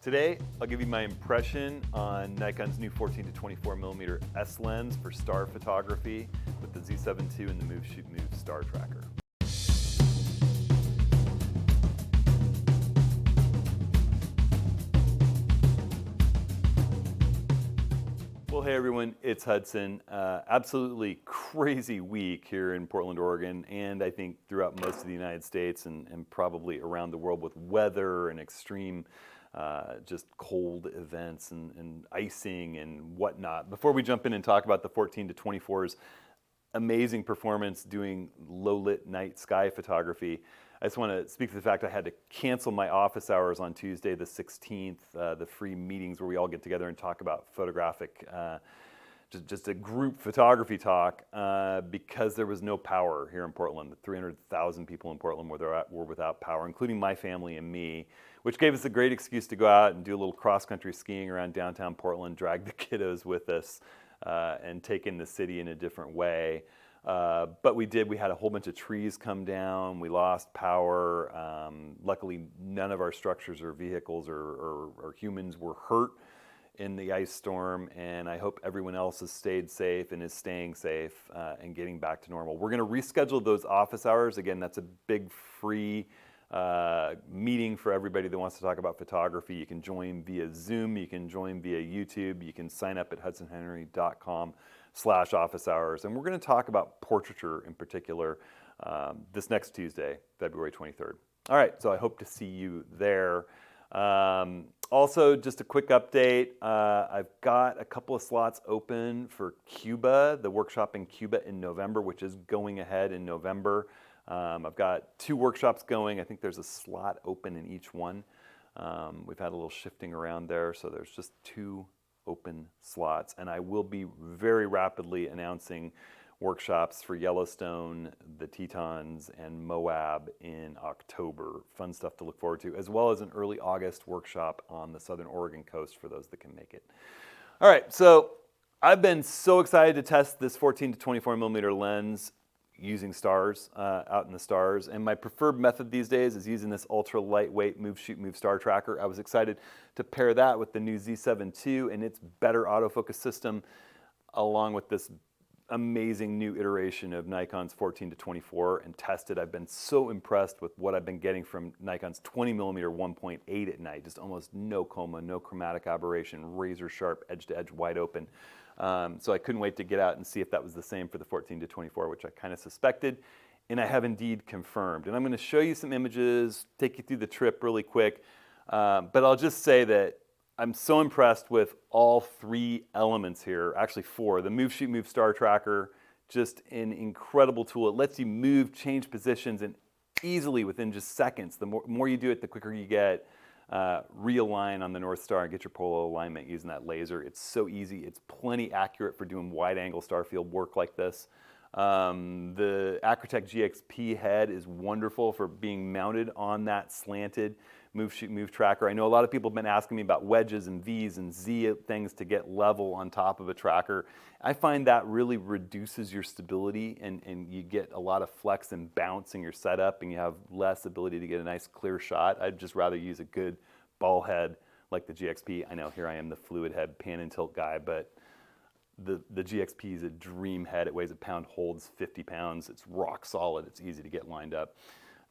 Today, I'll give you my impression on Nikon's new 14 to 24 millimeter S lens for star photography with the Z7ii and the Move Shoot Move Star Tracker. Well, hey everyone, it's Hudson. Absolutely crazy week here in Portland, Oregon, and I think throughout most of the United States and probably around the world with weather and extreme just cold events and icing and whatnot. Before we jump in and talk about the 14 to 24's amazing performance doing low lit night sky photography, I just want to speak to the fact I had to cancel my office hours on Tuesday the 16th, the free meetings where we all get together and talk about photographic, just a group photography talk, because there was no power here in Portland. The 300,000 people in Portland were without power, including my family and me, which gave us a great excuse to go out and do a little cross-country skiing around downtown Portland, drag the kiddos with us, and take in the city in a different way. But we did. We had a whole bunch of trees come down. We lost power. Luckily, none of our structures or vehicles or humans were hurt in the ice storm, and I hope everyone else has stayed safe and is staying safe and getting back to normal. We're going to reschedule those office hours. Again, that's a big free meeting for everybody that wants to talk about photography. You can join via Zoom, you can join via YouTube, you can sign up at hudsonhenry.com/office hours. And we're going to talk about portraiture in particular this next Tuesday, February 23rd. All right, so I hope to see you there. Also, just a quick update, I've got a couple of slots open for Cuba, the workshop in Cuba in November, which is going ahead in November. I've got 2 workshops going. I think there's a slot open in each one. We've had a little shifting around there, so there's just 2 open slots. And I will be very rapidly announcing workshops for Yellowstone, the Tetons, and Moab in October. Fun stuff to look forward to, as well as an early August workshop on the Southern Oregon coast for those that can make it. All right, so I've been so excited to test this 14 to 24 millimeter lens using stars, out in the stars. And my preferred method these days is using this ultra lightweight Move Shoot Move Star Tracker. I was excited to pair that with the new Z7ii and its better autofocus system, along with this amazing new iteration of Nikon's 14 to 24 and test it. I've been so impressed with what I've been getting from Nikon's 20 millimeter 1.8 at night. Just almost no coma, no chromatic aberration, razor sharp, edge to edge, wide open. So I couldn't wait to get out and see if that was the same for the 14 to 24, which I kind of suspected, and I have indeed confirmed. And I'm going to show you some images, take you through the trip really quick, but I'll just say that I'm so impressed with all 3 elements here, actually 4. The Move Shoot Move Star Tracker, just an incredible tool. It lets you move, change positions, and easily within just seconds. The more you do it, the quicker you get. Realign on the North Star and get your polar alignment using that laser. It's so easy. It's plenty accurate for doing wide angle star field work like this. The Acrotech GXP head is wonderful for being mounted on that slanted Move Shoot Move tracker. I know a lot of people have been asking me about wedges and V's and Z things to get level on top of a tracker. I find that really reduces your stability and you get a lot of flex and bounce in your setup and you have less ability to get a nice clear shot. I'd just rather use a good ball head like the GXP. I know here I am the fluid head pan and tilt guy, but the GXP is a dream head. It weighs a pound, holds 50 pounds. It's rock solid. It's easy to get lined up.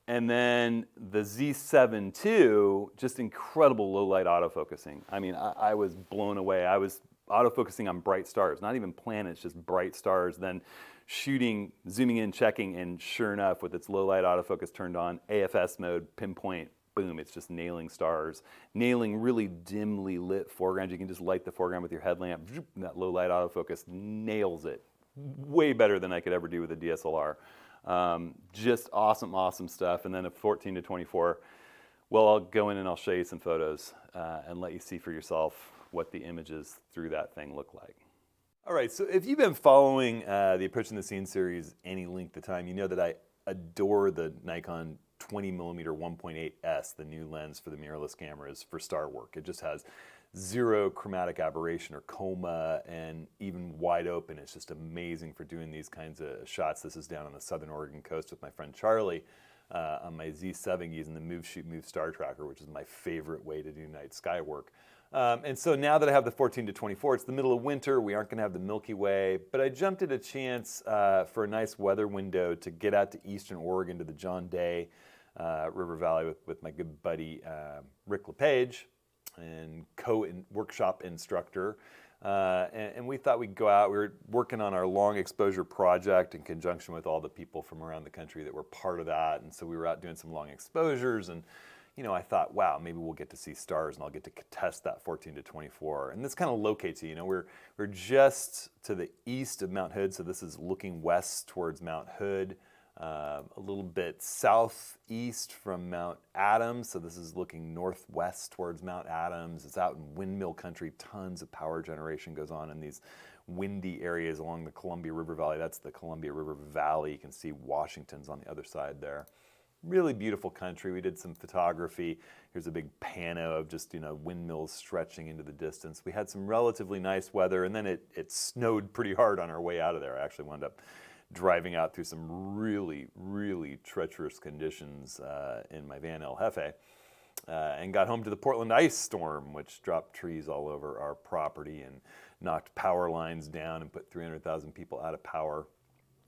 And then the Z7ii, just incredible low light autofocusing. I mean, I was blown away. I was autofocusing on bright stars, not even planets, just bright stars. Then shooting, zooming in, checking, and sure enough, with its low light autofocus turned on, AFS mode, pinpoint, boom, it's just nailing stars, nailing really dimly lit foregrounds. You can just light the foreground with your headlamp, and that low light autofocus nails it. Way better than I could ever do with a DSLR. Just awesome, awesome stuff. And then a 14 to 24, well, I'll go in and I'll show you some photos and let you see for yourself what the images through that thing look like. All right, so if you've been following the Approaching the Scene series any length of time, you know that I adore the Nikon 20 millimeter 1.8S, the new lens for the mirrorless cameras for star work. It just has 0 chromatic aberration or coma and even wide open. It's just amazing for doing these kinds of shots. This is down on the Southern Oregon coast with my friend Charlie. on my Z7ii using the Move, Shoot, Move Star Tracker, which is my favorite way to do night sky work. And so now that I have the 14 to 24, it's the middle of winter, we aren't going to have the Milky Way, but I jumped at a chance for a nice weather window to get out to eastern Oregon to the John Day River Valley with my good buddy Rick LePage, and workshop instructor. And we thought we'd go out. We were working on our long exposure project in conjunction with all the people from around the country that were part of that. And so we were out doing some long exposures, and I thought, wow, maybe we'll get to see stars and I'll get to test that 14 to 24. And this kind of locates you. We're just to the east of Mount Hood, so this is looking west towards Mount Hood. A little bit southeast from Mount Adams, so this is looking northwest towards Mount Adams. It's out in windmill country. Tons of power generation goes on in these windy areas along the Columbia River Valley. That's the Columbia River Valley. You can see Washington's on the other side there. Really beautiful country. We did some photography. Here's a big pano of just windmills stretching into the distance. We had some relatively nice weather, and then it snowed pretty hard on our way out of there. I actually wound up driving out through some really, really treacherous conditions in my Van El Jefe, and got home to the Portland ice storm, which dropped trees all over our property and knocked power lines down and put 300,000 people out of power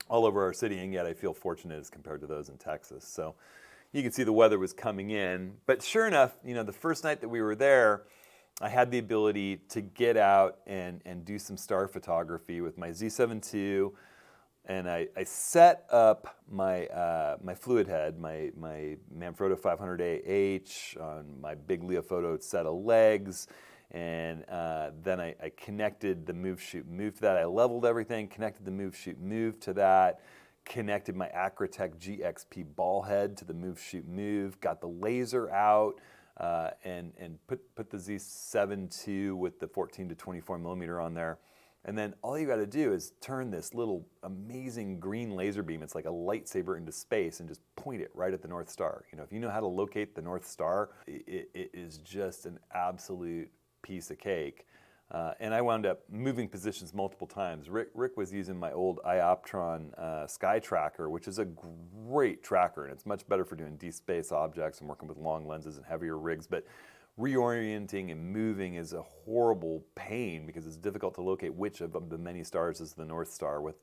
all over our city, and yet I feel fortunate as compared to those in Texas. So you can see the weather was coming in. But sure enough, the first night that we were there, I had the ability to get out and do some star photography with my Z7ii, and I set up my my fluid head, my Manfrotto 500AH on my big Leophoto set of legs, and then I connected the Move, Shoot, Move to that. I leveled everything, connected the Move, Shoot, Move to that, connected my Acrotech GXP ball head to the Move, Shoot, Move, got the laser out, and put the Z7ii with the 14 to 24 millimeter on there. And then all you got to do is turn this little amazing green laser beam, it's like a lightsaber, into space, and just point it right at the North Star. If you know how to locate the North Star, it is just an absolute piece of cake. And I wound up moving positions multiple times. Rick was using my old Ioptron Sky Tracker, which is a great tracker, and it's much better for doing deep space objects and working with long lenses and heavier rigs. But reorienting and moving is a horrible pain because it's difficult to locate which of the many stars is the North Star. With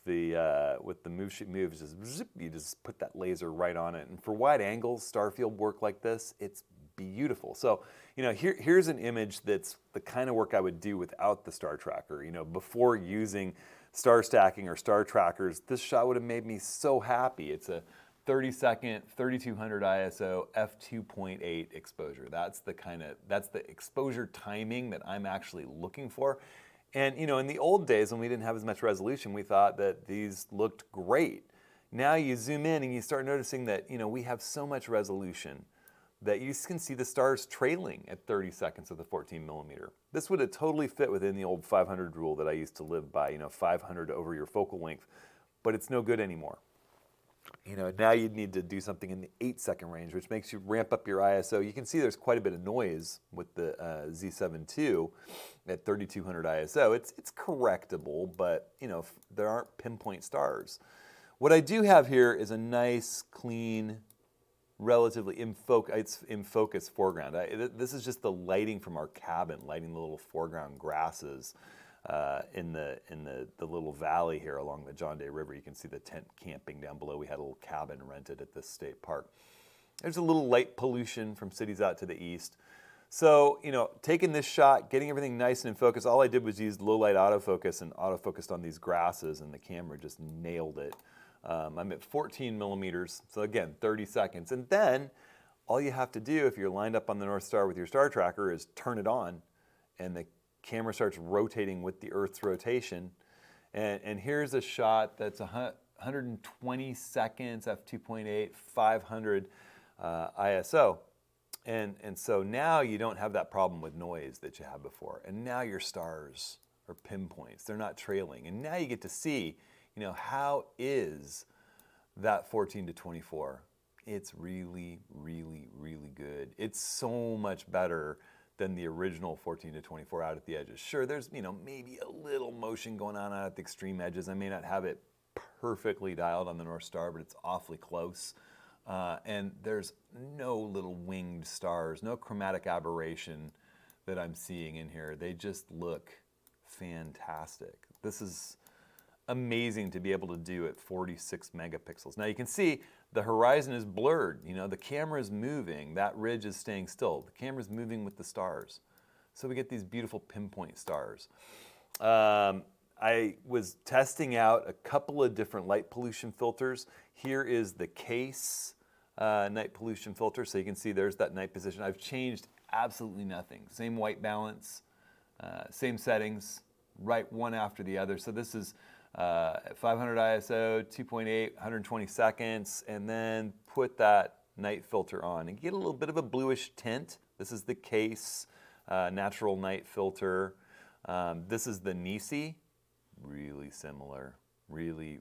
the Move, Shoot, Move, it's just zip, you just put that laser right on it. And for wide angles, star field work like this, it's beautiful. So, here's an image that's the kind of work I would do without the star tracker. Before using star stacking or star trackers, this shot would have made me so happy. It's a 30-second, 3200 ISO, f2.8 exposure. That's the exposure timing that I'm actually looking for. And in the old days when we didn't have as much resolution, we thought that these looked great. Now you zoom in and you start noticing that we have so much resolution that you can see the stars trailing at 30 seconds of the 14 millimeter. This would have totally fit within the old 500 rule that I used to live by, 500 over your focal length, but it's no good anymore. Now you'd need to do something in the 8-second range, which makes you ramp up your ISO. You can see there's quite a bit of noise with the Z7ii at 3200 ISO. It's correctable, but there aren't pinpoint stars. What I do have here is a nice, clean, relatively in focus foreground. This is just the lighting from our cabin, lighting the little foreground grasses in the little valley here along the John Day River. You can see the tent camping down below. We had a little cabin rented at this state park. There's a little light pollution from cities out to the east. So, taking this shot, getting everything nice and in focus, all I did was use low light autofocus and autofocused on these grasses, and the camera just nailed it. I'm at 14 millimeters, so again, 30 seconds. And then all you have to do if you're lined up on the North Star with your star tracker is turn it on, and the camera starts rotating with the Earth's rotation. And here's a shot that's 120 seconds, f2.8, 500 ISO. And so now you don't have that problem with noise that you had before. And now your stars are pinpoints. They're not trailing. And now you get to see, how is that 14 to 24? It's really, really, really good. It's so much better than the original 14 to 24 out at the edges. Sure, there's, maybe a little motion going on out at the extreme edges. I may not have it perfectly dialed on the North Star, but it's awfully close. and there's no little winged stars, no chromatic aberration that I'm seeing in here. They just look fantastic. This is amazing to be able to do at 46 megapixels. Now you can see the horizon is blurred. You know, the camera is moving. That ridge is staying still. The camera is moving with the stars. So we get these beautiful pinpoint stars. I was testing out a couple of different light pollution filters. Here is the case night pollution filter. So you can see there's that night position. I've changed absolutely nothing. Same white balance, same settings, right one after the other. So this is 500 ISO, 2.8, 120 seconds, and then put that night filter on and get a little bit of a bluish tint. This is the case natural night filter. This is the Nisi, really similar, really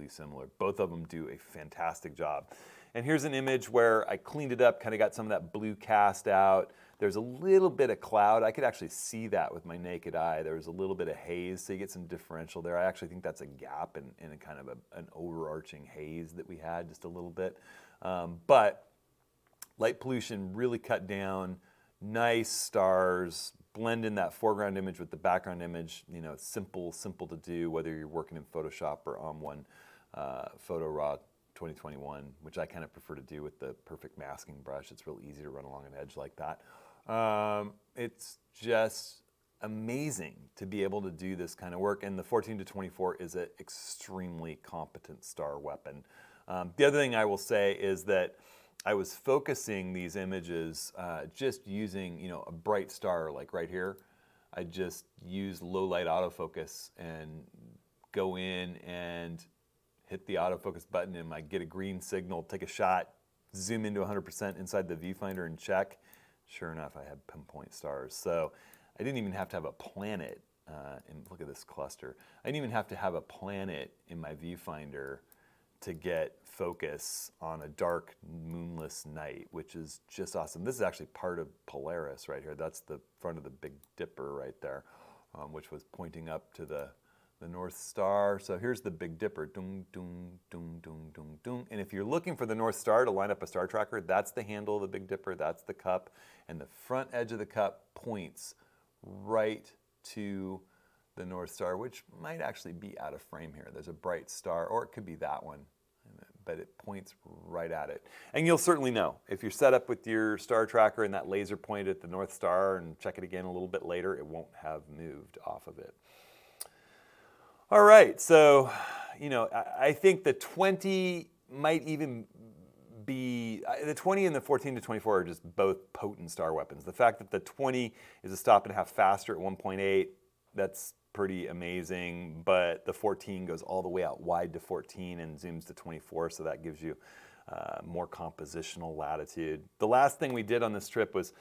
similar. Both of them do a fantastic job. And here's an image where I cleaned it up, kind of got some of that blue cast out. There's a little bit of cloud. I could actually see that with my naked eye. There was a little bit of haze, so you get some differential there. I actually think that's a gap in a kind of an overarching haze that we had, just a little bit. But light pollution really cut down, nice stars, blend in that foreground image with the background image. You know, it's simple to do, whether you're working in Photoshop or on one Photo Raw 2021, which I kind of prefer to do with the perfect masking brush. It's real easy to run along an edge like that. It's just amazing to be able to do this kind of work, and the 14-24 is an extremely competent star weapon. The other thing I will say is that I was focusing these images just using, you know, a bright star like right here. I just use low light autofocus and go in and hit the autofocus button, and I get a green signal, take a shot, zoom into 100% inside the viewfinder and check. Sure enough, I had pinpoint stars. So I didn't even have to have a planet, and look at this cluster. I didn't even have to have a planet in my viewfinder to get focus on a dark, moonless night, which is just awesome. This is actually part of Polaris right here. That's the front of the Big Dipper right there, which was pointing up to the North Star. So here's the Big Dipper, dung, dung, dung, dung, dung, dung. And if you're looking for the North Star to line up a star tracker, that's the handle of the Big Dipper, that's the cup, and the front edge of the cup points right to the North Star, which might actually be out of frame here. There's a bright star, or it could be that one, but it points right at it. And you'll certainly know, if you're set up with your star tracker and that laser pointed at the North Star and check it again a little bit later, it won't have moved off of it. All right, so, you know, I think the 20 might even be, the 20 and the 14-24 are just both potent star weapons. The fact that the 20 is a stop and a half faster at 1.8, that's pretty amazing, but the 14 goes all the way out wide to 14 and zooms to 24, so that gives you more compositional latitude. The last thing we did on this trip was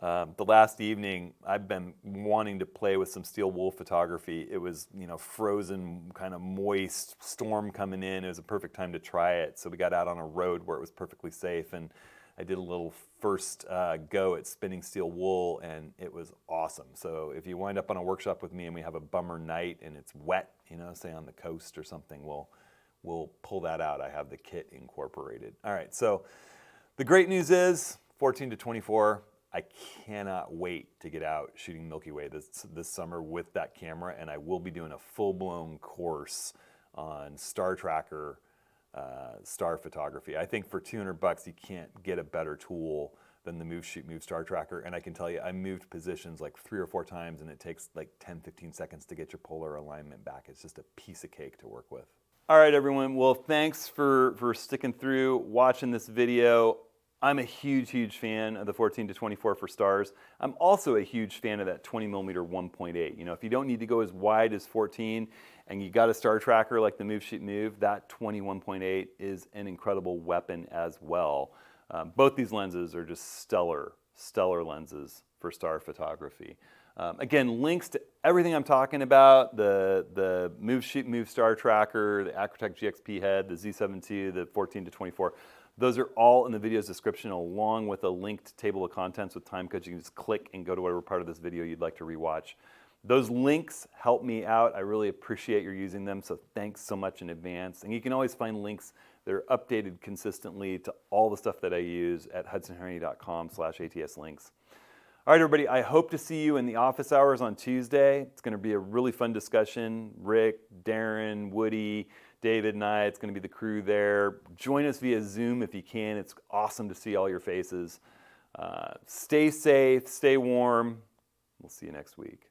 the last evening. I've been wanting to play with some steel wool photography. It was, you know, frozen, kind of moist, storm coming in. It was a perfect time to try it. So we got out on a road where it was perfectly safe, and I did a little first go at spinning steel wool, and it was awesome. So if you wind up on a workshop with me and we have a bummer night and it's wet, you know, say on the coast or something, we'll pull that out. I have the kit incorporated. All right, so the great news is 14-24. I cannot wait to get out shooting Milky Way this summer with that camera, and I will be doing a full-blown course on star tracker, star photography. I think for $200 you can't get a better tool than the Move Shoot Move Star Tracker, and I can tell you I moved positions like 3 or 4 times, and it takes like 10-15 seconds to get your polar alignment back. It's just a piece of cake to work with. All right, everyone. Well, thanks for sticking through, watching this video. I'm a huge fan of the 14-24 for stars. I'm also a huge fan of that 20mm 1.8. You know, if you don't need to go as wide as 14 and you got a star tracker like the Move Shoot Move, that 21.8 is an incredible weapon as well. Both these lenses are just stellar lenses for star photography. Again, links to everything I'm talking about, the Move Shoot Move Star Tracker, the Acrotech GXP head, the Z7ii, the 14-24, those are all in the video's description, along with a linked table of contents with time codes. You can just click and go to whatever part of this video you'd like to rewatch. Those links help me out. I really appreciate your using them, so thanks so much in advance. And you can always find links They're updated consistently to all the stuff that I use at hudsonharney.com/ATS links. All right, everybody, I hope to see you in the office hours on Tuesday. It's going to be a really fun discussion. Rick, Darren, Woody, David and I, it's going to be the crew there. Join us via Zoom if you can. It's awesome to see all your faces. Stay safe, stay warm. We'll see you next week.